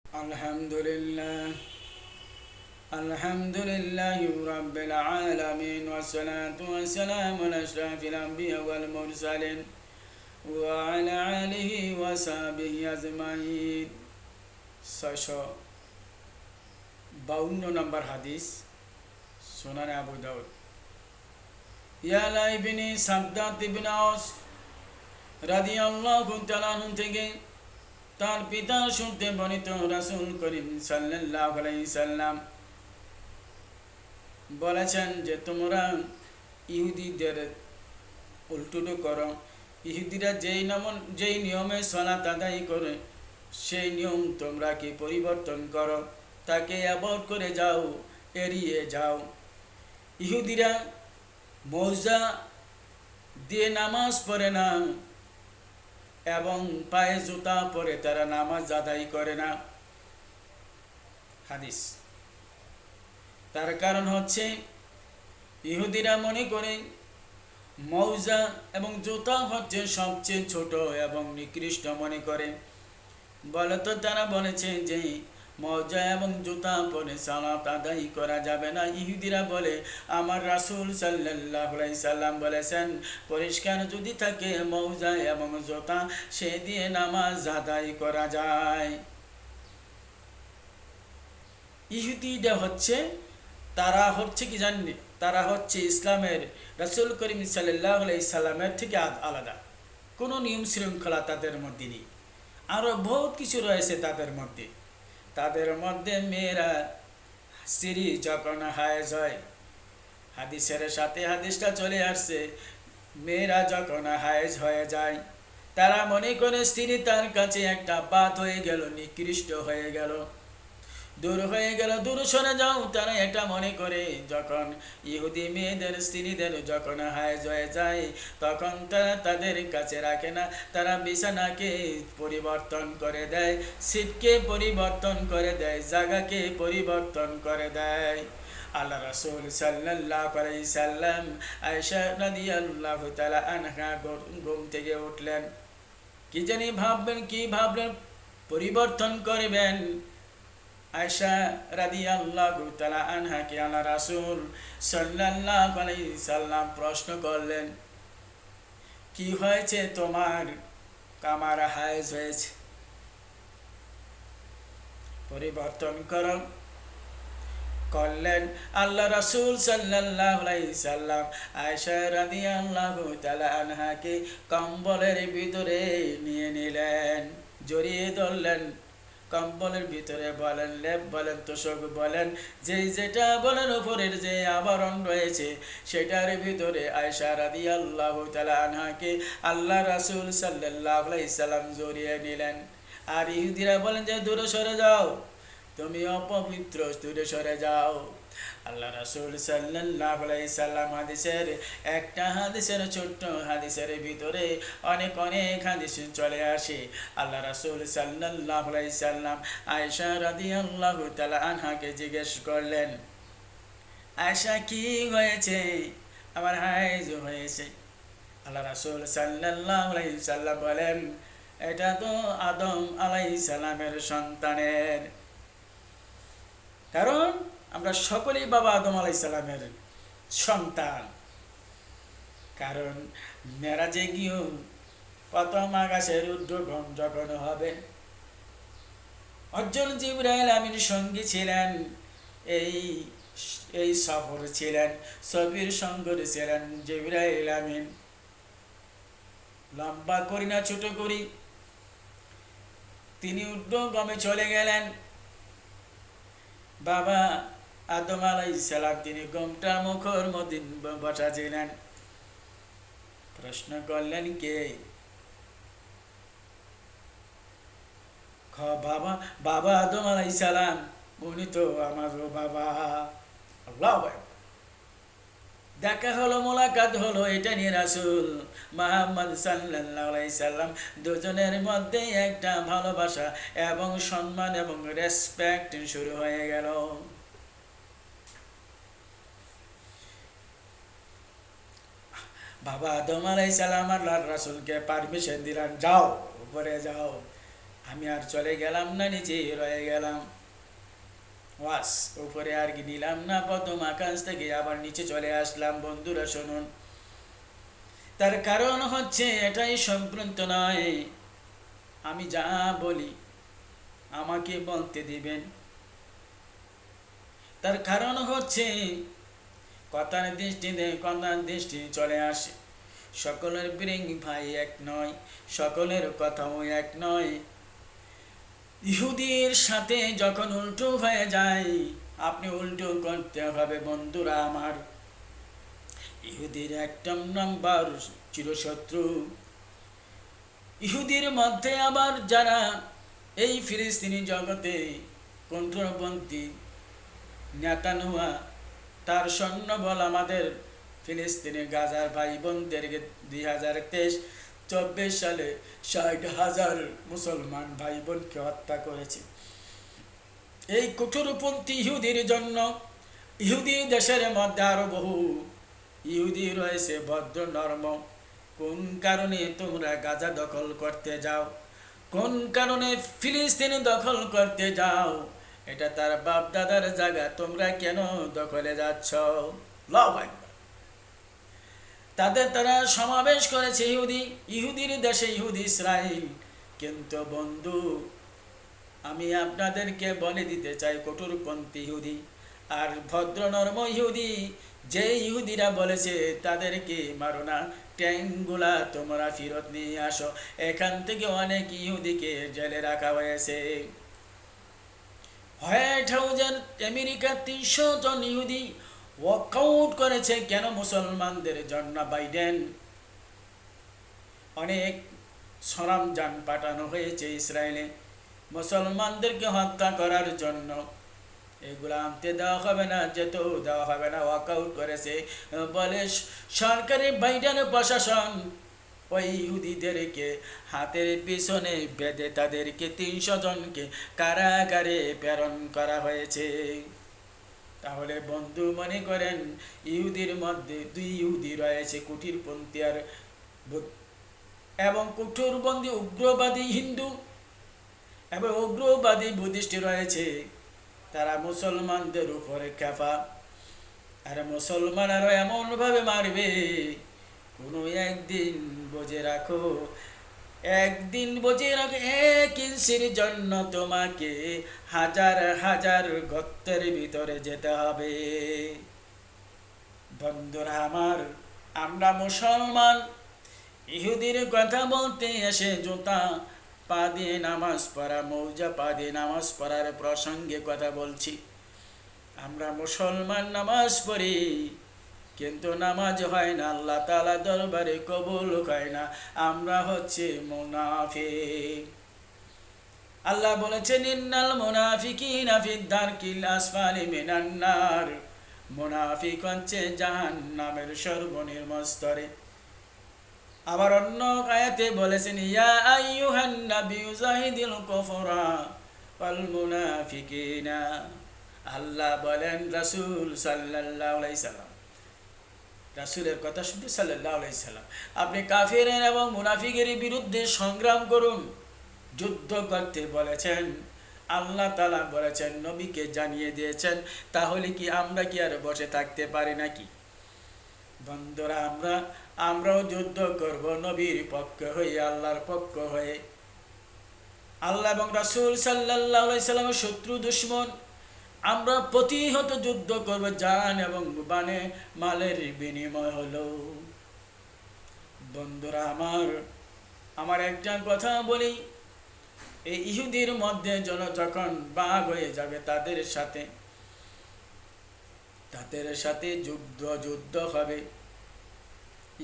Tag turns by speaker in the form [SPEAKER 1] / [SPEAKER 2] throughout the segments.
[SPEAKER 1] Alhamdulillah, Alhamdulillahi Rabbil Alamin, wassalatu wassalamu ala ashrafil anbiya wal mursalin wa ala alihi wa sahbihi ajma'in. 652 নম্বর হাদিস, সুনানে আবু দাউদ। ইয়ালা ইবনে সাদ্দাত ইবনে আওস রাদিয়াল্লাহু তাআলা আনহু থেকে তার পিতা শুনতে বর্ণিত, রাসূল করিম সাল্লাল্লাহু আলাইহি সাল্লাম বলেছেন যে তোমরা ইহুদিদের উল্টো করো। ইহুদিরা যেই নিয়মে সালাত আদায় করে সেই নিয়ম তোমরা কি পরিবর্তন করো, তাকে অ্যাভয়েড করে যাও, এড়িয়ে যাও। ইহুদিরা মৌজা দিয়ে নামাজ পড়ে না এবং পায়ে জুতা পরে তারা নামাজ আদায় করে না। হাদিস। তার কারণ হচ্ছে ইহুদিরা মনে করে মৌজা এবং জুতা হচ্ছে সবচেয়ে ছোট এবং নিকৃষ্ট মনে করে। বলতো তারা বলেছে যে মৌজা এবং জুতা পরে সালাত আদায় করা যাবে না। ইহুদিরা বলে আমার রাসূল সাল্লাল্লাহু আলাইহি সাল্লাম বলেছেন পরিষ্কার যদি থাকে মৌজা এবং জুতা সে দিয়ে নামাজ আদায় করা যায়। ইহুদিরা তারা হচ্ছে কি জানেন, তারা হচ্ছে ইসলামের রাসূল করিম সাল্লাল্লাহু আলাইহি সাল্লামের থেকে আলাদা। কোনো নিয়ম শৃঙ্খলা তাদের মধ্যে নেই। আরও বহুত কিছু রয়েছে তাদের মধ্যে। তাদের মধ্যে মেয়েরা স্ত্রী যখন হায়েজ হয়, হাদিসের সাথে হাদিসটা চলে আসছে, মেয়েরা যখন হায়েজ হয়ে যায় তারা মনে করে স্ত্রী তার কাছে একটা বাত হয়ে গেল, নিকৃষ্ট হয়ে গেল, দূর হয়ে গেল, দূর সরে যাও। তারা এটা মনে করে। যখন ইহুদি মেয়েদের স্ত্রীদের যখন হায়েজ হয়ে যায় তখন তারা তাদের কাছে রাখে না, তারা বিছানাকে পরিবর্তন করে দেয়, সিটকে পরিবর্তন করে দেয়, জায়গাকে পরিবর্তন করে দেয়। আল্লাহ রাসূল সাল্লাল্লাহু আলাইহি সাল্লাম আয়েশা রাদিয়াল্লাহু তাআলা আনহা ঘুম থেকে উঠলেন, কি জানি ভাববেন, কি ভাবলেন পরিবর্তন করবেন। আয়েশা রাদিয়াল্লাহু তাআলা আনহাকে আল্লাহ রাসূল সাল্লাল্লাহু আলাইহি সাল্লাম প্রশ্ন করলেন, কি হয়েছে তোমার? আমার হায়েজ হয়েছে, পরিবর্তন করো। করলেন আল্লাহ রাসূল সাল্লাল্লাহু আলাইহি সাল্লাম আয়েশা রাদিয়াল্লাহু তাআলা আনহাকে কম্বলের ভিতরে নিয়ে নিলেন, জড়িয়ে ধরলেন। কম্বলের ভিতরে বলেন, লেপ বলেন, তোশক বলেন, যেটা বলেন উপরের যে আবরণ রয়েছে সেটার ভিতরে আয়েশা রাদিয়াল্লাহু তাআলা আনহাকে আল্লাহ রাসূল সাল্লাল্লাহু আলাইহি সাল্লাম জড়িয়ে নিলেন। আর ইহুদিরা বলেন যে দূরে সরে যাও, তুমি অপবিত্র, দূরে সরে যাও। আল্লাহ রাসূল সাল্লাল্লাহু আলাইহি সাল্লাম একটা হাদিসের ছোট্ট হাদিসের ভিতরে অনেক হাদিস চলে আসে। আল্লাহ রাসূল সাল্লাল্লাহু আলাইহি সাল্লাম আয়েশা রাদিয়াল্লাহু তাআলা আনহাকে জিজ্ঞেস করলেন, আয়েশা কি হয়েছে? আমার হায়েজ হয়েছে। আল্লাহ রাসূল সাল্লাল্লাহু আলাইহি সাল্লাম বলেন, এটা তো আদম আলাইহিস সালামের সন্তানের। কারণ আমরা সকলেই বাবা আদম আলাইহিস সালামের সন্তান। কারণ মেরাজে গিয়েও প্রথম আকাশের উদ্বোধন যখন হবে, হযরত জিবরাইল আমিন সঙ্গী ছিলেন, এই সফর ছিলেন, সফির সঙ্গী ছিলেন জিবরাইল আমিন। লম্বা করি না ছোট করি, তিনি ঊর্ধ্বগমে চলে গেলেন। বাবা আদম আলাইহিস সালাম তিনি গমটা মুখের মধ্যে বসা ছিলেন। প্রশ্ন করলেন, কে? বাবা বাবা আদম আলাইহিস সালাম, উনি তো আমার বাবা। আল্লাহু আকবার। দেখা হলো, মোলাকাত হলো, এটা নিয়ে রাসূল মুহাম্মদ সাল্লাল্লাহু আলাইহি সাল্লাম দুজনের মধ্যে একটা ভালোবাসা এবং সম্মান এবং রেসপেক্ট শুরু হয়ে গেল। বাবা আদম আলাইহিস সালাম আল্লাহর রাসূলকে পারমিশন দিলেন, যাও উপরে যাও। আমি আর চলে গেলাম না, নিচে রয়ে গেলাম। ওয়াস উপরে আর কি নিলাম না, প্রথম আকাশ থেকে আবার নিচে চলে আসলাম। বন্ধুরা শুনুন, তার কারণ হচ্ছে এটাই সম্পূর্ণ নয়, আমি যা বলি আমাকে বলতে দিবেন। তার কারণ হচ্ছে কথার দৃষ্টি চলে আসে। সকলের ব্রেন ভাই এক নয়, সকলের কথাও এক নয়। ইহুদির সাথে যখন উল্টো হয়ে যায়, আপনি উল্টো করতে হবে বন্ধুরা আমার। ইহুদির একটা নাম্বার চিরশত্রু। ইহুদির মধ্যে আবার যারা এই ফিলিস্তিনি জগতে কণ্ঠপন্থী নেতানুয়া, তার সৈন্যবল আমাদের ফিলিস্তিনি গাজার ভাই বোনদেরকে 2023-24 সালে 60,000 মুসলমান ভাই বোনকে হত্যা করেছে। এই কঠোরপন্থী ইহুদির জন্য ইহুদি দেশের মধ্যে আরো বহু ইহুদি রয়েছে ভদ্র নরম। কোন কারণে তোমরা গাজা দখল করতে যাও? কোন কারণে ফিলিস্তিন দখল করতে যাও? এটা তার বাপ দাদার জায়গা, তোমরা কেন দখলে যাচ্ছ? তারা সমাবেশ করেছে ইহুদির দেশে, ইহুদি ইসরায়েল। কিন্তু বন্ধু, আমি আপনাদেরকে বলে দিতে চাই, কঠোরপন্থী ইহুদি আর ভদ্র নরম ইহুদি, যে ইহুদিরা বলেছে তাদেরকে মারো না, ট্যাঙ্কগুলা তোমরা ফেরত নিয়ে আসো। এখান থেকে অনেক ইহুদিকে জেলে রাখা হয়েছে। হোয়াইট হাউসের আমেরিকার 300 জন ইহুদি ওয়াকআউট করেছে। কেন? মুসলমানদের জন্য বাইডেন অনেক সরঞ্জাম পাঠানো হয়েছে ইসরায়েলে মুসলমানদেরকে হত্যা করার জন্য। এগুলো আনতে দেওয়া হবে না, যেতেও দেওয়া হবে না। ওয়াকআউট করেছে বলে সরকারি বাইডেন প্রশাসন ওই ইহুদিদেরকে হাতের পিছনে বেঁধে তাদেরকে 300 জনকে কারাগারে প্রেরণ করা হয়েছে। তাহলে বন্ধু মনে করেন, ইহুদির মধ্যে 2 ইহুদি রয়েছে, কঠিরপন্থী আর এবং কঠোরপন্থী উগ্রবাদী হিন্দু এবং উগ্রবাদী বুদ্ধিস্ট রয়েছে। তারা মুসলমানদের উপরে খেপা, আর মুসলমানরা এমনভাবে মারবে, কোনো একদিন বুঝে রাখো, একদিন বুঝে রাখো, 1 ইঞ্চির জন্য তোমাকে হাজার হাজার গর্তের ভিতরে যেতে হবে। বন্ধুরা আমার, আমরা মুসলমান ইহুদির কথা বলতে এসে জুতা পা দিয়ে নামাজ পড়া, মৌজা পা দিয়ে নামাজ পড়ার প্রসঙ্গে কথা বলছি। আমরা মুসলমান নামাজ পড়ি, কিন্তু নামাজ হয় না, আল্লাহ তাআলা দরবারে কবুল হয় না। আমরা হচ্ছে মুনাফিক। আল্লাহ বলেছেন, ইন্নাল মুনাফিকিনা ফিদ দারকিল আসফালি মিনান নার। মুনাফিক হচ্ছে জাহান্নামের সর্বনিম্ন স্তরে। আবার অন্য আয়াতে বলেছেন, ইয়া আইয়ুহান নাবিয়্যু জাহিদিল কুফরা ওয়াল মুনাফিকিনা। আল্লাহ বলেন রাসূল সাল্লাল্লাহু আলাইহি সাল্লাম, রাসূলের কথা শুনে সাল্লাল্লাহু আলাইহি সাল্লাম, আপনি কাফিরের এবং মুনাফিকের বিরুদ্ধে সংগ্রাম করুন, যুদ্ধ করতে বলেছেন। আল্লাহ তাআলা বলেছেন, নবীকে জানিয়ে দিয়েছেন। তাহলে কি আমরা কি আর বসে থাকতে পারি নাকি? বন্ধুরা, আমরাও যুদ্ধ করব নবীর পক্ষ হয়ে, আল্লাহর পক্ষ হয়ে। আল্লাহ এবং রাসূল সাল্লাল্লাহু আলাইহি সাল্লামের শত্রু দুশমন, আমরা প্রতিহত যুদ্ধ করব, জান এবং মালের বিনিময় হলো। বন্ধুরা আমার একটা কথা বলি, এই ইহুদির মধ্যে যখন ভাগ হয়ে যাবে, তাদের সাথে যুদ্ধ হবে।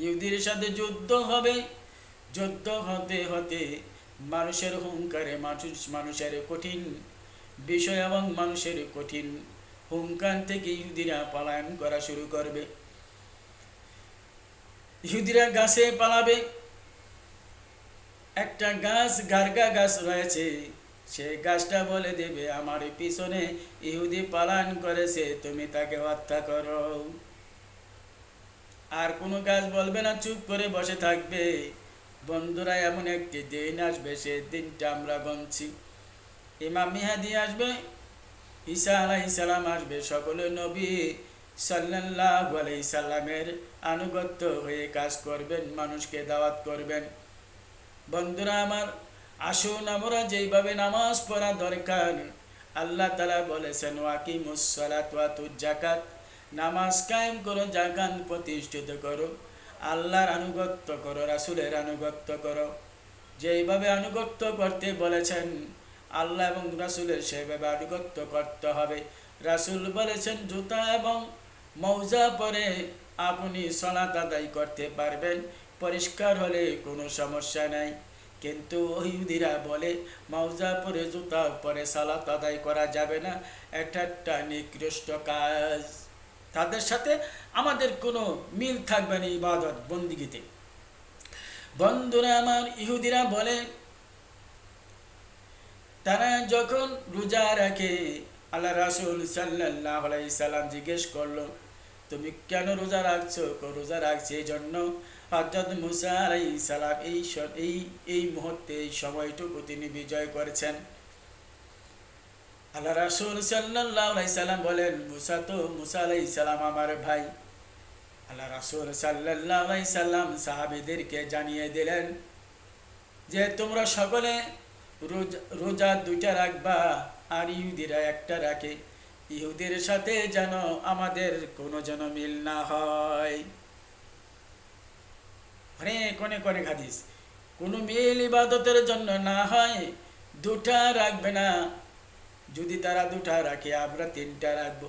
[SPEAKER 1] ইহুদির সাথে যুদ্ধ হবে। যুদ্ধ হতে হতে মানুষের হুঙ্কারে, মানুষের কঠিন বিষয় এবং মানুষের কঠিন হুঙ্কার থেকে ইহুদিরা পলায়ন করা শুরু করবে। ইহুদিরা গাছে পালাবে। একটা গাছ, গার্গা গাছ রয়েছে, সেই গাছটা বলে দেবে, আমার পিছনে ইহুদি পালায়ন করেছে, তুমি তাকে হত্যা করো। আর কোনো গাছ বলবে না, চুপ করে বসে থাকবে। বন্ধুরা, এমন একটি দিন আসবে, সেই দিনটা আমরা গণছি। ইমাম মেহেদী আসবে, ঈসা আলাইহিস সালাম আসবে, সকলে নবী সাল্লাল্লাহু আলাইহি সাল্লামের আনুগত্য হয়ে কাজ করবেন, মানুষকে দাওয়াত করবেন। বন্ধুরা আমার, আসুন আমরা যেইভাবে নামাজ পড়া দরকার, আল্লাহ তাআলা বলেছেন ওয়াকিমুস সালাত ওয়াতুজ যাকাত, নামাজ কায়েম করো, যাকাত প্রতিষ্ঠিত করো, আল্লাহর আনুগত্য করো, রাসূলের আনুগত্য করো। যেইভাবে আনুগত্য করতে বলেছেন আল্লাহ এবং রাসূলের, সেভাবে আনুগত্য করতে হবে। রাসূল বলেছেন জুতা এবং মৌজা পরে আপনি সালাত আদায় করতে পারবেন, পরিষ্কার হলে কোনো সমস্যা নাই। কিন্তু ইহুদিরা বলে মৌজা পরে জুতা পরে সালাত আদায় করা যাবে না, এটা একটা নিকৃষ্ট কাজ। তাদের সাথে আমাদের কোনো মিল থাকবে না ইবাদত বন্দিগিতে। বন্ধুরা আমার, ইহুদিরা বলে তারা যখন রোজা রাখে, আল্লাহ রাসূল সাল্লাল্লাহু আলাইহি সাল্লাম জিজ্ঞেস করলো তুমি কেন রোজা রাখছো? রোজা রাখছে এই জন্য হযরত মুসা আলাইহিস সালাম এই মুহূর্তে, এই সময়টুকু তিনি বিজয় করেছেন। আল্লাহ রাসূল সাল্লাল্লাহু আলাইহি সাল্লাম বলেন মুসা আলাইহিস সালাম আমার ভাই। আল্লাহ রাসূল সাল্লাল্লাহু আলাইহি সাল্লাম সাহাবীদেরকে জানিয়ে দিলেন যে তোমরা সকলে রোজা 2টা রাখবা, আর ইহুদিরা 1টা রাখে। ইহুদের সাথে যেন আমাদের কোনো যেন মিল না হয়। অনেক অনেক অনেক হাদিস, কোনো মিল ইবাদতের জন্য না হয়, 2টা রাখবে না। যদি তারা 2টা রাখে, আমরা 3টা রাখবো,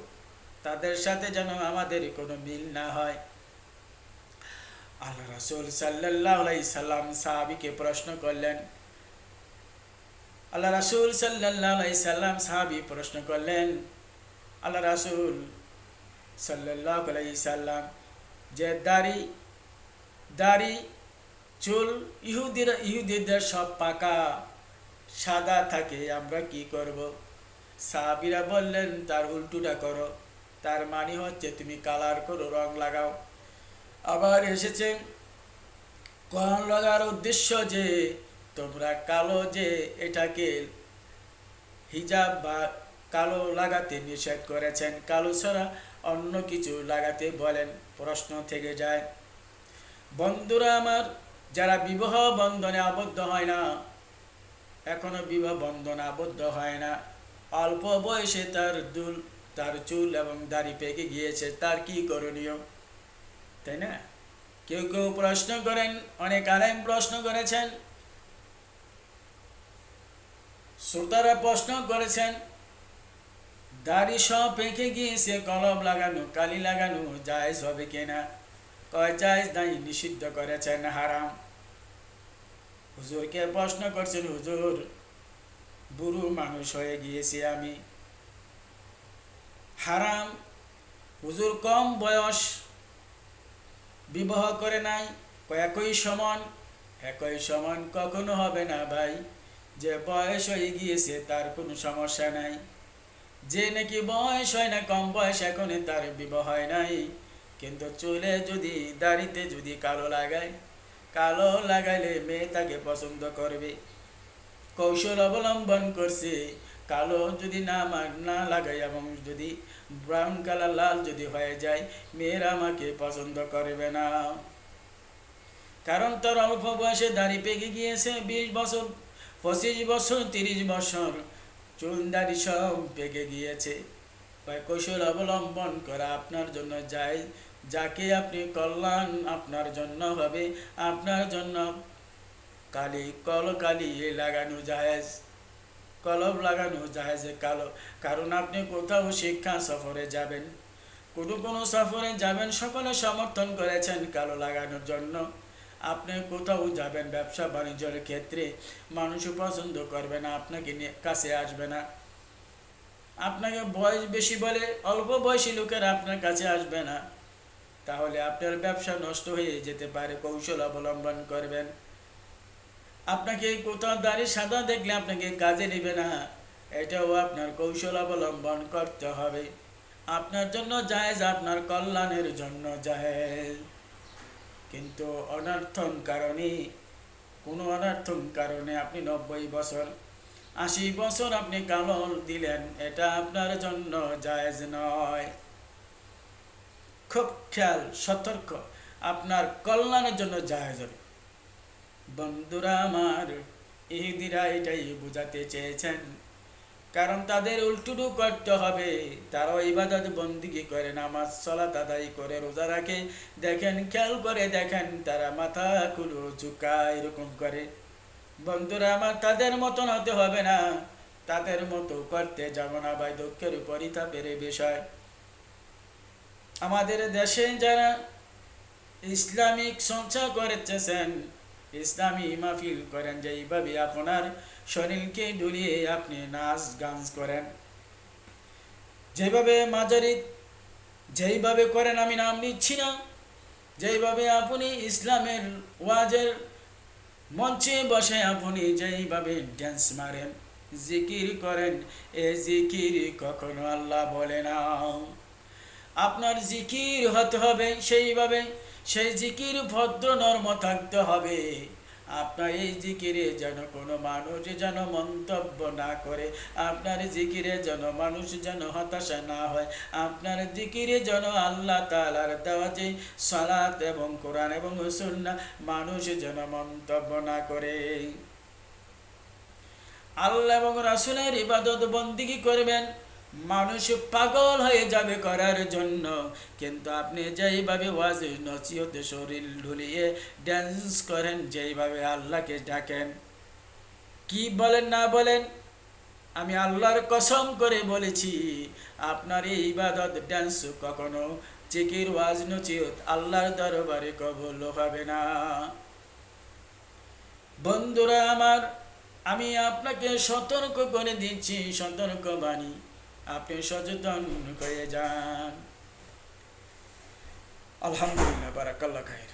[SPEAKER 1] তাদের সাথে যেন আমাদের কোনো মিল না হয়। আল্লাহ রাসূল সাল্লাল্লাহু আলাইহি সাল্লাম সাহাবীকে প্রশ্ন করলেন, আল্লাহ রাসূল সাল্লাল্লাহু আলাইহি সাল্লাম সাহাবী প্রশ্ন করলেন আল্লাহ রাসূল সাল্লাল্লাহু আলাইহি সাল্লাম যে দাড়ি চুল ইহুদিদের সব পাকা সাদা থাকে, আমরা কি করব? সাহাবীরা বললেন তার উল্টোটা করো, তার মানে হচ্ছে তুমি কালার করো, রং লাগাও। আবার এসেছে রং লাগার উদ্দেশ্য যে তোমরা কালো, যে এটাকে হিজাব বা কালো লাগাতে নিষেধ করেছেন, কালো ছাড়া অন্য কিছু লাগাতে বলেন। প্রশ্ন থেকে যায়, বন্ধুরা আমার, যারা বিবাহ বন্ধনে আবদ্ধ হয় না, এখনো বিবাহ বন্ধনে আবদ্ধ হয় না, অল্প বয়সে তার চুল এবং দাড়ি পেকে গিয়েছে, তার কি করণীয়? তাই না? কেউ কেউ প্রশ্ন করেন, অনেক আলেম প্রশ্ন করেছেন, শ্রোতারা প্রশ্ন করেছেন, দাড়ি সব পেকে গিয়েছে, কলম লাগানো, কালি লাগানো জায়েজ হবে কিনা? কয় জায়েজ নাই, নিষিদ্ধ করেছেন, হারাম। হুজুরকে প্রশ্ন করছেন, হুজুর বুড়ো মানুষ হয়ে গিয়েছি আমি, হারাম। হুজুর কম বয়স, বিবাহ করে নাই, একই সমান কখনো হবে না ভাই। যে বয়স হয়ে গিয়েছে তার কোনো সমস্যা নাই, যে নাকি বয়স হয় না, কম বয়স, এখন তার বিবাহ হয় নাই, কিন্তু চুলে যদি দাড়িতে যদি কালো লাগাইলে মেয়ে তাকে পছন্দ করবে। কৌশল অবলম্বন করছে, কালো যদি না লাগাই এবং যদি ব্রাউন কালার, লাল যদি হয়ে যায়, মেয়েরা আমাকে পছন্দ করবে না। কারণ তার অল্প বয়সে দাড়ি পেকে গিয়েছে, 20 বছর, 25 বছর, 30 বছর চুল দাড়ি সব পেকে গিয়েছে। কৌশল অবলম্বন করা আপনার জন্য যায়, যাকে আপনি কল্যাণ আপনার জন্য হবে, আপনার জন্য কালি লাগানো জায়েজ, কলম লাগানো জায়েজ কালো। কারণ আপনি কোথাও শিক্ষা সফরে যাবেন, কোনো সফরে যাবেন, সকলে সমর্থন করেছেন কালো লাগানোর জন্য। আপনি কোথাও যাবেন ব্যবসা বাণিজ্যের ক্ষেত্রে, মানুষও পছন্দ করবে না, আপনাকে কাছে আসবে না। আপনাকে বয়স বেশি বলে অল্প বয়সী লোকেরা আপনার কাছে আসবে না, তাহলে আপনার ব্যবসা নষ্ট হয়ে যেতে পারে। কৌশল অবলম্বন করবেন। আপনাকে কোথাও দাড়ি সাদা দেখলে আপনাকে কাজে নেবে না, এটাও আপনার কৌশল অবলম্বন করতে হবে। আপনার জন্য জায়েজ, আপনার কল্যাণের জন্য জায়েজ। কিন্তু অনর্থক কারণে কোনো অনর্থক কারণে আপনি 90 বছর 80 বছর আপনি কামল দিলেন, এটা আপনার জন্য জায়েজ নয়। খুব খেয়াল, সতর্ক, আপনার কল্যাণের জন্য জায়েজ হবে। বন্ধুরা আমার, ইহুদিরা এটাই বোঝাতে চেয়েছেন, কারণ তাদের উল্টুটু করতে হবে। তারাও ইবাদত বন্দিগি করে, নামাজ সালাত আদায় করে, রোজা রাখে। দেখেন, খেয়াল করে দেখেন, তারা মাথা কুলো ঝুঁকায় এরকম করে। বন্ধুরা আমার, তাদের মতন হতে হবে না, তাদের মতো করতে যাব না ভাই। দুঃখের পরিতাপের বিষয়, আমাদের দেশে যারা ইসলামিক সংসার করেছেন, ইসলামী মাহফিল করেন, যেইভাবে আপনার শরীরকে ডুলিয়ে আপনি নাচ গান করেন, যেভাবে মাজারি যেইভাবে করেন, আমি নাম নিচ্ছি না, যেইভাবে আপনি ইসলামের ওয়াজের মঞ্চে বসে আপনি যেইভাবে ড্যান্স মারেন, জিকির করেন, এ জিকির কখনো আল্লাহ বলে না। আপনার জিকির হতে হবে সেইভাবে, সেই জিকির ভদ্র নর্ম থাকতে হবে। আপনার এই জিকিরে যেন কোনো মানুষ যেন মন্তব্য না করে, আপনার জিকিরে যেন মানুষ যেন হতাশা না হয়, আপনার জিকিরে যেন আল্লাহ তাআলার দেওয়া যে সালাত এবং কোরআন এবং সুন্নাহ মানুষ যেন মন্তব্য না করে। আল্লাহ এবং রাসূলের ইবাদত বন্দেগী করবেন, মানুষ পাগল হয়ে যাবে করার জন্য। কিন্তু আপনি যেইভাবে ওয়াজ নসিহতে শরীর ঢুলিয়ে ড্যান্স করেন, যেইভাবে আল্লাহকে ডাকেন, কি বলেন না বলেন, আমি আল্লাহর কসম করে বলেছি, আপনার এই ইবাদত ড্যান্স কখনো জিকির ওয়াজ নসিহত আল্লাহর দরবারে কবুল হবে না। বন্ধুরা আমার, আমি আপনাকে সতর্ক করে দিচ্ছি, সতর্ক বাণী, আপনি সচেতন হয়ে যান। আলহামদুলিল্লাহ, বারাকাল্লাহ খায়ের।